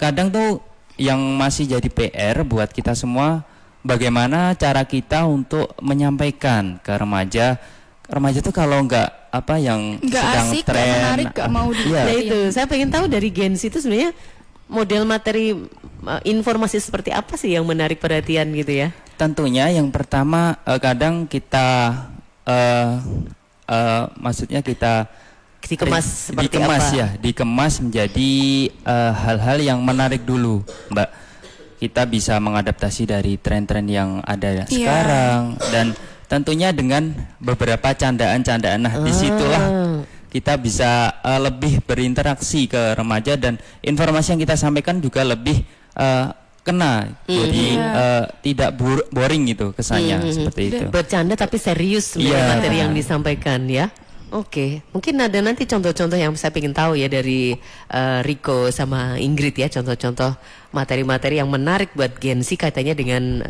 kadang tuh yang masih jadi PR buat kita semua, bagaimana cara kita untuk menyampaikan ke remaja. Remaja tuh kalau nggak apa yang Nggak sedang asik, nggak tren, menarik, nggak mau di- iya. Nah itu, saya pengen tahu dari Gen Z itu sebenarnya model materi informasi seperti apa sih yang menarik perhatian gitu ya? Tentunya yang pertama kadang kita maksudnya kita Dikemas seperti dikemas apa? ya, dikemas menjadi hal-hal yang menarik dulu, Mbak. Kita bisa mengadaptasi dari tren-tren yang ada sekarang, dan tentunya dengan beberapa candaan-candaan. Nah, disitulah kita bisa lebih berinteraksi ke remaja, dan informasi yang kita sampaikan juga lebih kena, jadi tidak boring gitu kesannya, seperti itu. Bercanda tapi serius sebenarnya Iya. materi yang disampaikan ya. Oke, mungkin ada nanti contoh-contoh yang saya ingin tahu ya dari Riko sama Ingrid ya, contoh-contoh materi-materi yang menarik buat Gen Z kaitannya dengan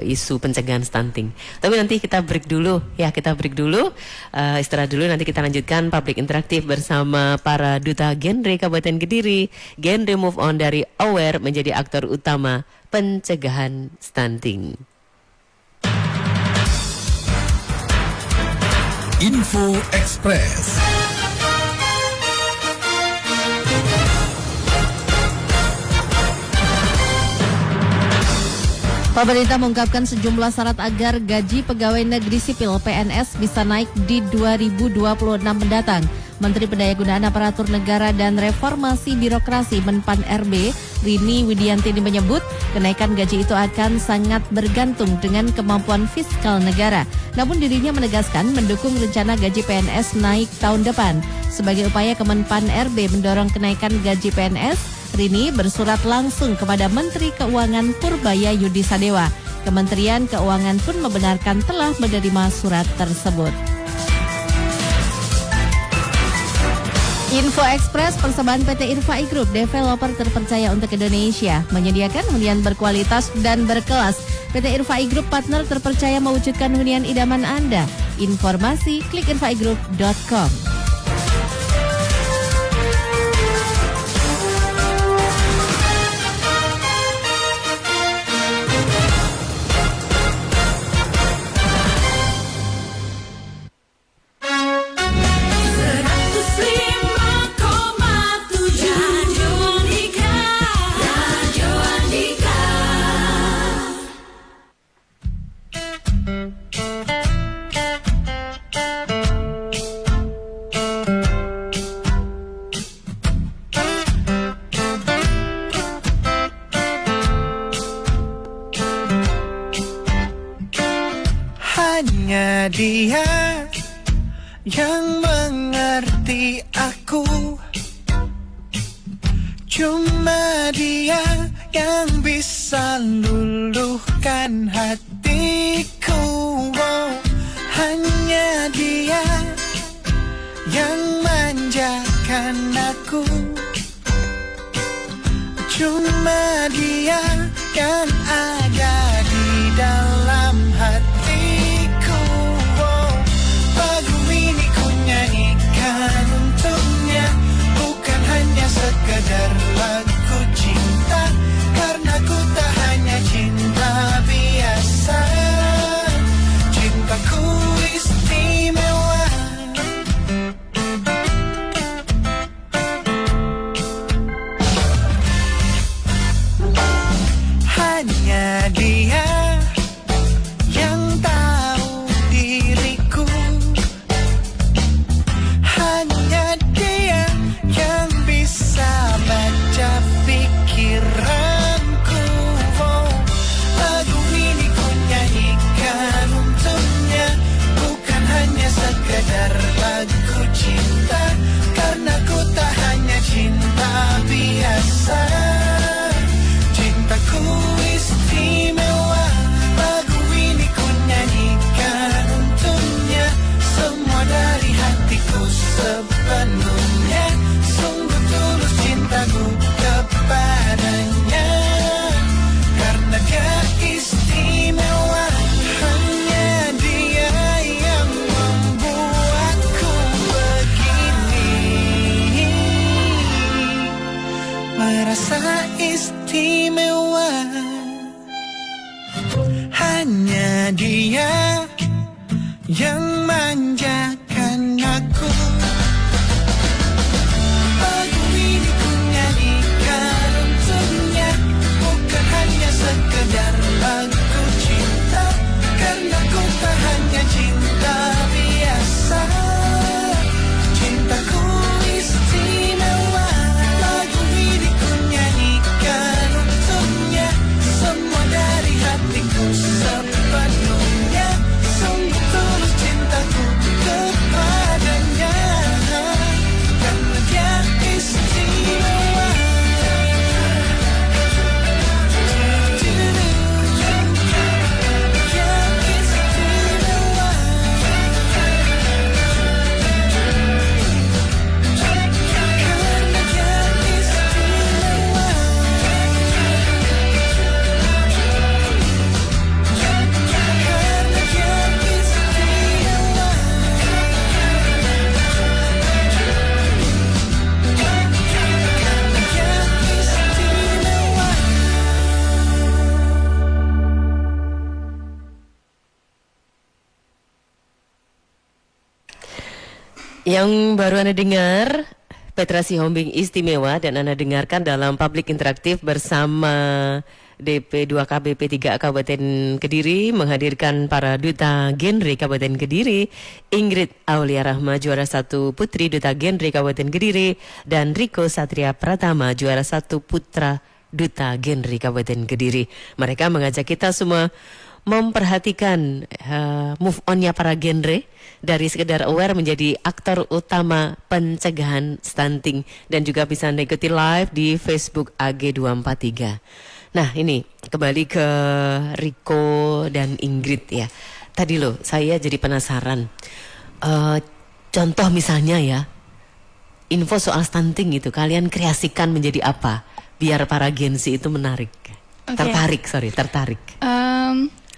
isu pencegahan stunting. Tapi nanti kita break dulu ya, istirahat dulu, nanti kita lanjutkan public interaktif bersama para Duta Genre Kabupaten Kediri. Genre move on dari aware menjadi aktor utama pencegahan stunting. Info Express. Pemerintah mengungkapkan sejumlah syarat agar gaji pegawai negeri sipil PNS bisa naik di 2026 mendatang. Menteri Pendayagunaan Aparatur Negara dan Reformasi Birokrasi Menpan RB, Rini Widiantini menyebut kenaikan gaji itu akan sangat bergantung dengan kemampuan fiskal negara. Namun dirinya menegaskan mendukung rencana gaji PNS naik tahun depan. Sebagai upaya Kemenpan RB mendorong kenaikan gaji PNS, Rini bersurat langsung kepada Menteri Keuangan Purbaya Yudi Sadewa. Kementerian Keuangan pun membenarkan telah menerima surat tersebut. Info Express, persembahan PT Irfai Group, developer terpercaya untuk Indonesia, menyediakan hunian berkualitas dan berkelas. PT Irfai Group, partner terpercaya mewujudkan hunian idaman Anda. Informasi klik irfaigroup.com. dia yang mengerti aku. Cuma dia yang bisa luluhkan hatiku. Hanya dia yang manjakan aku. Cuma dia yang ada di dalam hatiku. Lagu ini ku nyanyikan untuknya, bukan hanya sekedar lagu cinta, karena ku tak hanya cinta biasa. Cintaku istimewa. Hanya dia yang tahu diriku. Hanya dia yang bisa baca pikiranku. Lagu ini ku nyanyikan untuknya, bukan hanya sekedar lagu cinta, karena ku tak hanya cinta biasa. Cintaku istimewa. Lagu ini ku nyanyikan untuknya, semua dari hatiku sepenuhnya. Sungguh tulus cintaku kepadanya, karena dia istimewa. Hanya dia yang membuatku begini, merasa istimewa. Hanya dia yang manjakan aku. Lagu ini ku nyanyikan untuknya, bukan hanya sekedar lagu cinta, karena ku tak hanya cinta biasa. Cintaku istimewa. Lagu ini ku nyanyikan untuknya, semua dari hatiku sepenuhnya. Sungguh tulus cintaku kepadanya, karena dia istimewa. Yang baru Anda dengar Petra Sihombing Istimewa, dan Anda dengarkan dalam Public Interaktif bersama DP2KBP 3 Kabupaten Kediri menghadirkan para duta genre Kabupaten Kediri, Ingrid Aulia Rahma juara 1 putri duta genre Kabupaten Kediri, dan Riko Satria Pratama juara 1 putra duta genre Kabupaten Kediri. Mereka mengajak kita semua memperhatikan move on-nya para genre dari sekedar aware menjadi aktor utama pencegahan stunting, dan juga bisa Anda ikuti live di Facebook AG243. Nah, ini kembali ke Riko dan Ingrid ya. Tadi loh saya jadi penasaran. Contoh misalnya ya, info soal stunting itu kalian kreasikan menjadi apa biar para Gen Z itu menarik? Okay. Tertarik.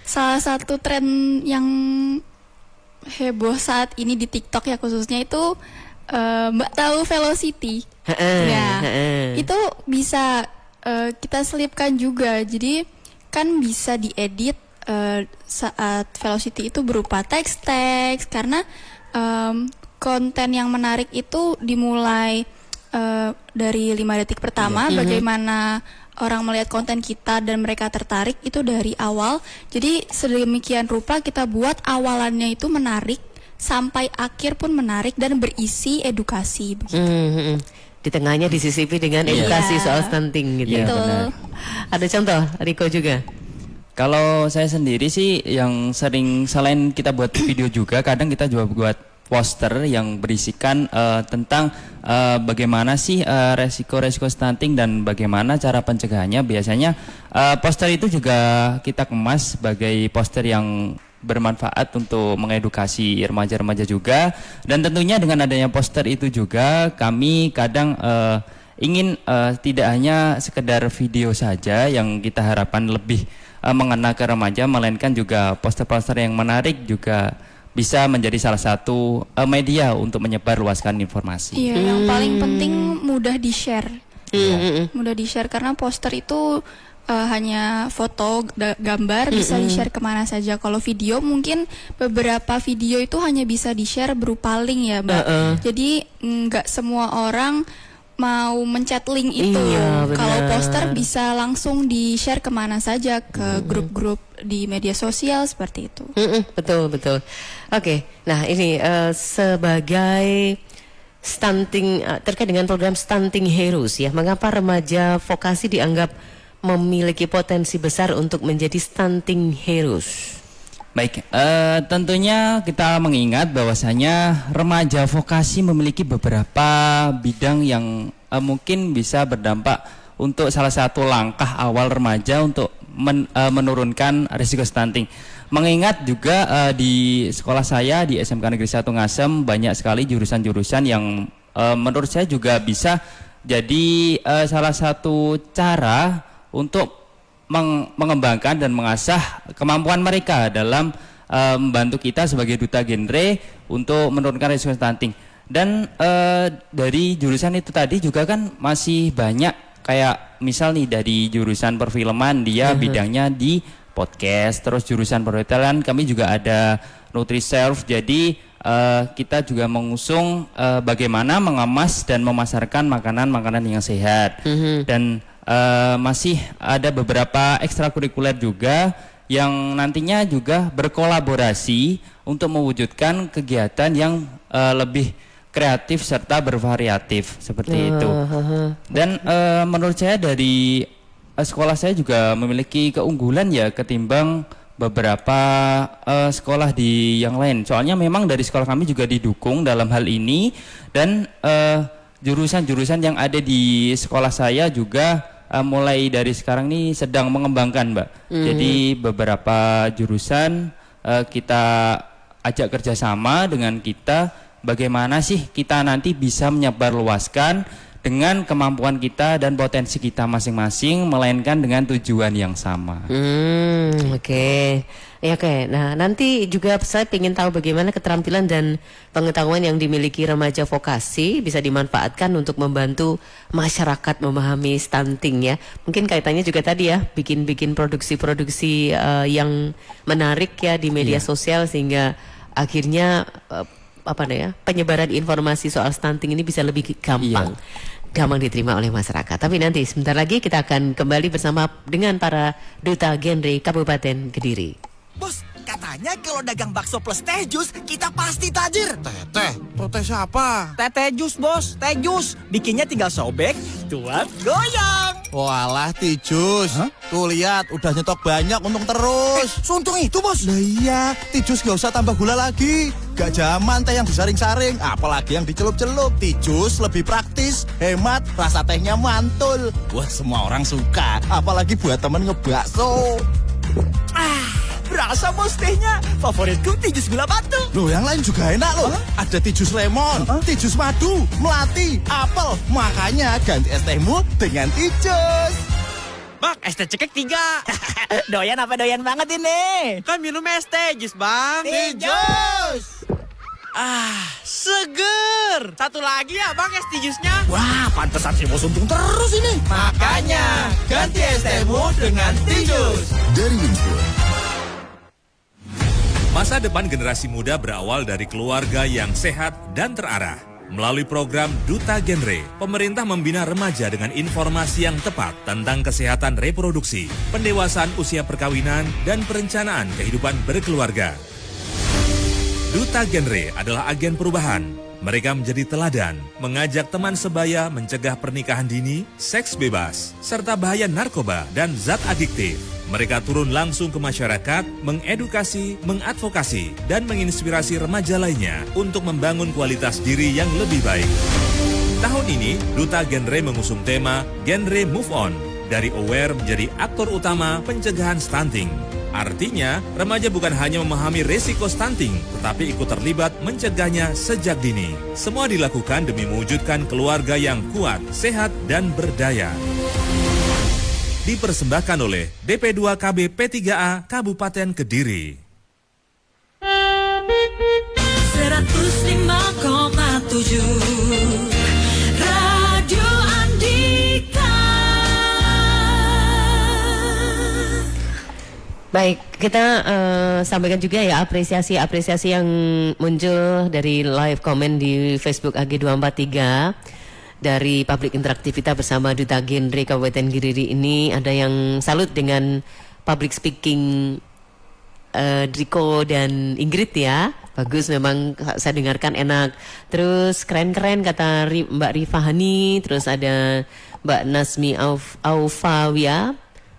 Salah satu tren yang heboh saat ini di TikTok ya khususnya itu Mbak tahu Velocity? Ya, itu bisa kita selipkan juga. Jadi kan bisa diedit saat Velocity itu berupa teks-teks, karena konten yang menarik itu dimulai dari 5 detik pertama. Bagaimana orang melihat konten kita dan mereka tertarik itu dari awal. Jadi sedemikian rupa kita buat awalannya itu menarik, sampai akhir pun menarik dan berisi edukasi begitu. Di tengahnya disisipi dengan edukasi soal stunting gitu. Iya, benar. Ada contoh Riko juga? Kalau saya sendiri sih yang sering selain kita buat video juga, kadang kita juga buat poster yang berisikan tentang bagaimana sih resiko-resiko stunting dan bagaimana cara pencegahannya. Biasanya poster itu juga kita kemas sebagai poster yang bermanfaat untuk mengedukasi remaja-remaja juga. Dan tentunya dengan adanya poster itu juga kami kadang ingin tidak hanya sekedar video saja yang kita harapkan lebih mengena ke remaja, melainkan juga poster-poster yang menarik juga bisa menjadi salah satu media untuk menyebar luaskan informasi. Iya, yang paling penting mudah di-share. Mudah di-share karena poster itu hanya foto, gambar bisa di-share kemana saja. Kalau video mungkin beberapa video itu hanya bisa di-share berupa link ya, Mbak. Jadi nggak semua orang mau mencet link itu. Kalau poster bisa langsung di-share kemana saja, ke grup-grup di media sosial seperti itu. Betul. Oke, nah ini sebagai stunting terkait dengan program Stunting Heroes ya, mengapa remaja vokasi dianggap memiliki potensi besar untuk menjadi Stunting Heroes? Baik, tentunya kita mengingat bahwasanya remaja vokasi memiliki beberapa bidang yang mungkin bisa berdampak untuk salah satu langkah awal remaja untuk menurunkan risiko stunting. Mengingat juga di sekolah saya di SMK Negeri 1 Ngasem banyak sekali jurusan-jurusan yang menurut saya juga bisa jadi salah satu cara untuk mengembangkan dan mengasah kemampuan mereka dalam membantu kita sebagai duta genre untuk menurunkan risiko stunting. Dan dari jurusan itu tadi juga kan masih banyak, kayak misal nih dari jurusan perfilman dia bidangnya di podcast, terus jurusan perhotelan kami juga ada Nutriserve. Jadi kita juga mengusung bagaimana mengemas dan memasarkan makanan-makanan yang sehat. Dan masih ada beberapa ekstrakurikuler juga yang nantinya juga berkolaborasi untuk mewujudkan kegiatan yang lebih kreatif serta bervariatif seperti itu. Dan menurut saya dari sekolah saya juga memiliki keunggulan ya ketimbang beberapa sekolah di yang lain. Soalnya memang dari sekolah kami juga didukung dalam hal ini, dan jurusan-jurusan yang ada di sekolah saya juga mulai dari sekarang ini sedang mengembangkan, Mbak. Jadi beberapa jurusan kita ajak kerjasama dengan kita, bagaimana sih kita nanti bisa menyebarluaskan dengan kemampuan kita dan potensi kita masing-masing, melainkan dengan tujuan yang sama. Oke. Nah, nanti juga saya ingin tahu bagaimana keterampilan dan pengetahuan yang dimiliki remaja vokasi bisa dimanfaatkan untuk membantu masyarakat memahami stunting ya. Mungkin kaitannya juga tadi ya, bikin produksi-produksi yang menarik ya di media sosial sehingga akhirnya penyebaran informasi soal stunting ini bisa lebih gampang diterima oleh masyarakat. Tapi nanti sebentar lagi kita akan kembali bersama dengan para duta genre Kabupaten Kediri. Bos, katanya kalau dagang bakso plus teh jus, kita pasti tajir. Teh siapa? Teh jus, bos. Teh jus. Bikinnya tinggal sobek, tuang, goyang. Walah, Tijus. Tuh lihat, udah nyetok banyak, untung terus. Seuntung itu, bos. Lah iya, Tijus gak usah tambah gula lagi. Gak zaman teh yang disaring-saring, apalagi yang dicelup-celup. Tijus lebih praktis, hemat, rasa tehnya mantul. Wah, semua orang suka, apalagi buat temen ngebakso. Berasa bos tehnya. Favoritku Tijus gula batu. Loh, yang lain juga enak loh. Ada Tijus lemon, Tijus madu, melati, apel. Makanya ganti es tehmu dengan Tijus. Bang, es teh cekek 3. Doyan apa doyan banget ini? Kan minum es teh jus, Bang. Tijus. Seger. Satu lagi ya, Bang, es tijusnya. Wah, pantesan si bos untung terus ini. Makanya ganti es tehmu dengan Tijus. Dari Wingfood. Masa depan generasi muda berawal dari keluarga yang sehat dan terarah. Melalui program Duta Genre, pemerintah membina remaja dengan informasi yang tepat tentang kesehatan reproduksi, pendewasaan usia perkawinan, dan perencanaan kehidupan berkeluarga. Duta Genre adalah agen perubahan, Mereka menjadi teladan, mengajak teman sebaya mencegah pernikahan dini, seks bebas, serta bahaya narkoba dan zat adiktif. Mereka turun langsung ke masyarakat, mengedukasi, mengadvokasi, dan menginspirasi remaja lainnya untuk membangun kualitas diri yang lebih baik. Tahun ini, Duta Genre mengusung tema Genre Move On, dari aware menjadi aktor utama pencegahan stunting. Artinya, remaja bukan hanya memahami resiko stunting, tetapi ikut terlibat mencegahnya sejak dini. Semua dilakukan demi mewujudkan keluarga yang kuat, sehat, dan berdaya. Dipersembahkan oleh DP2KB P3A Kabupaten Kediri. 105,7 Radio Andika. Baik, kita sampaikan juga ya apresiasi yang muncul dari live comment di Facebook AG243 dari public interaktivita bersama Duta Genre Kabupaten Kediri ini. Ada yang salut dengan public speaking Driko dan Ingrid ya. Bagus, memang saya dengarkan enak. Terus keren-keren kata Mbak Rifahani. Terus ada Mbak Nasmi Aufawia.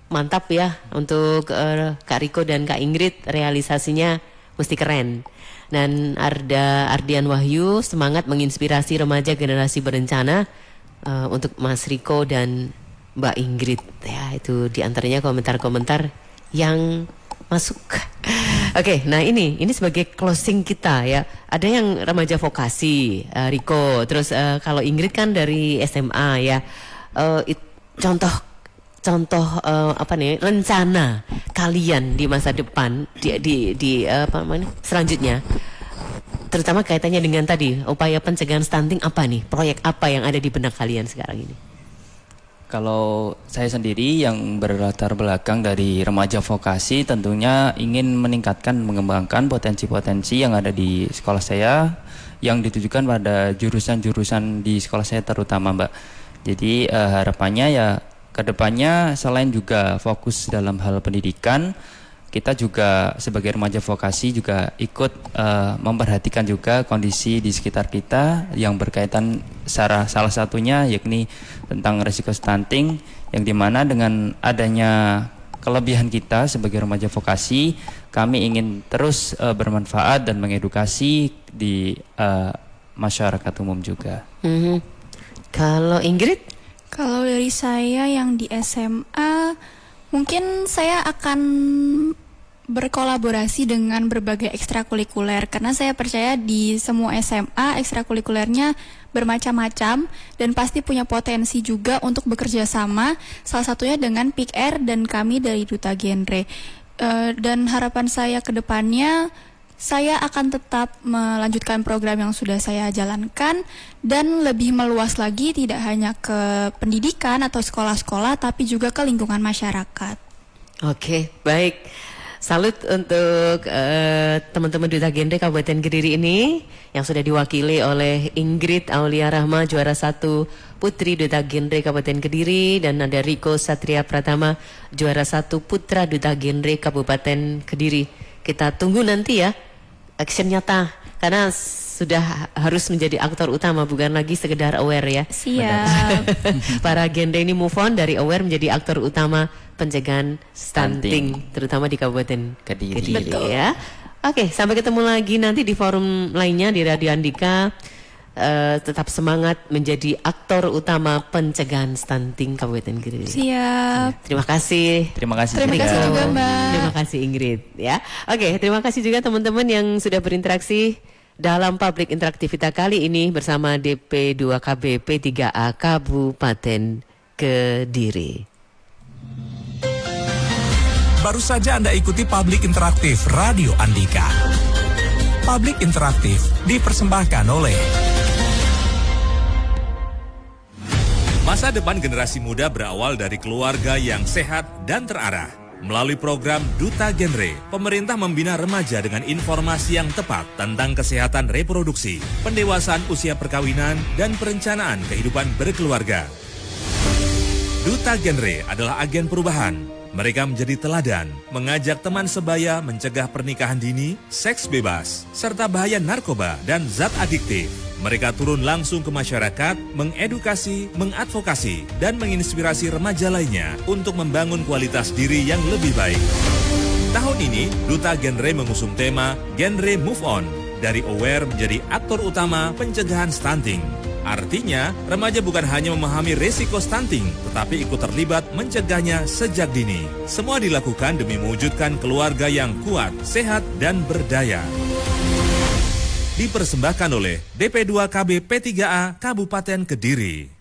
Mantap ya untuk Kak Riko dan Kak Ingrid, realisasinya mesti keren. Dan Ardian Wahyu, semangat menginspirasi remaja generasi berencana untuk Mas Riko dan Mbak Ingrid. Ya, itu diantaranya komentar-komentar yang masuk. Oke, nah ini sebagai closing kita ya. Ada yang remaja vokasi, Riko. Terus kalau Ingrid kan dari SMA ya. Contoh rencana kalian di masa depan di selanjutnya, terutama kaitannya dengan tadi upaya pencegahan stunting, apa nih proyek apa yang ada di benak kalian sekarang ini? Kalau saya sendiri yang berlatar belakang dari remaja vokasi, tentunya ingin meningkatkan, mengembangkan potensi-potensi yang ada di sekolah saya yang ditujukan pada jurusan-jurusan di sekolah saya terutama, Mbak. Jadi harapannya ya kedepannya selain juga fokus dalam hal pendidikan, kita juga sebagai remaja vokasi juga ikut memperhatikan juga kondisi di sekitar kita yang berkaitan salah satunya yakni tentang risiko stunting, yang dimana dengan adanya kelebihan kita sebagai remaja vokasi, kami ingin terus bermanfaat dan mengedukasi di masyarakat umum juga. Kalau Ingrid? Kalau dari saya yang di SMA, mungkin saya akan berkolaborasi dengan berbagai ekstrakurikuler, karena saya percaya di semua SMA ekstrakurikulernya bermacam-macam dan pasti punya potensi juga untuk bekerja sama, salah satunya dengan PIKR dan kami dari Duta Genre. Dan harapan saya ke depannya, saya akan tetap melanjutkan program yang sudah saya jalankan dan lebih meluas lagi, tidak hanya ke pendidikan atau sekolah-sekolah, tapi juga ke lingkungan masyarakat. Oke, baik. Salut untuk teman-teman Duta Genre Kabupaten Kediri ini yang sudah diwakili oleh Ingrid Aulia Rahma, juara 1 Putri Duta Genre Kabupaten Kediri, dan ada Riko Satria Pratama, juara 1 Putra Duta Genre Kabupaten Kediri. Kita tunggu nanti ya action nyata, karena sudah harus menjadi aktor utama, bukan lagi sekedar aware ya. Siap. Para genre ini move on dari aware menjadi aktor utama pencegahan stunting, terutama di Kabupaten Kediri ya. Oke, sampai ketemu lagi nanti di forum lainnya di Radio Andika. Tetap semangat menjadi aktor utama pencegahan stunting Kabupaten Kediri. Siap. Terima kasih. Terima kasih juga, Mbak. Terima kasih Ingrid ya. Oke, terima kasih juga teman-teman yang sudah berinteraksi dalam public interaktivita kali ini bersama DP2KB P3A Kabupaten Kediri. Baru saja Anda ikuti Public Interaktif Radio Andika. Public Interaktif dipersembahkan oleh Masa depan generasi muda berawal dari keluarga yang sehat dan terarah. Melalui program Duta Genre, pemerintah membina remaja dengan informasi yang tepat tentang kesehatan reproduksi, pendewasaan usia perkawinan, dan perencanaan kehidupan berkeluarga. Duta Genre adalah agen perubahan. Mereka menjadi teladan, mengajak teman sebaya mencegah pernikahan dini, seks bebas, serta bahaya narkoba dan zat adiktif. Mereka turun langsung ke masyarakat, mengedukasi, mengadvokasi, dan menginspirasi remaja lainnya untuk membangun kualitas diri yang lebih baik. Tahun ini, Duta Genre mengusung tema Genre Move On, dari aware menjadi aktor utama pencegahan stunting. Artinya, remaja bukan hanya memahami resiko stunting, tetapi ikut terlibat mencegahnya sejak dini. Semua dilakukan demi mewujudkan keluarga yang kuat, sehat, dan berdaya. Dipersembahkan oleh DP2KB P3A Kabupaten Kediri.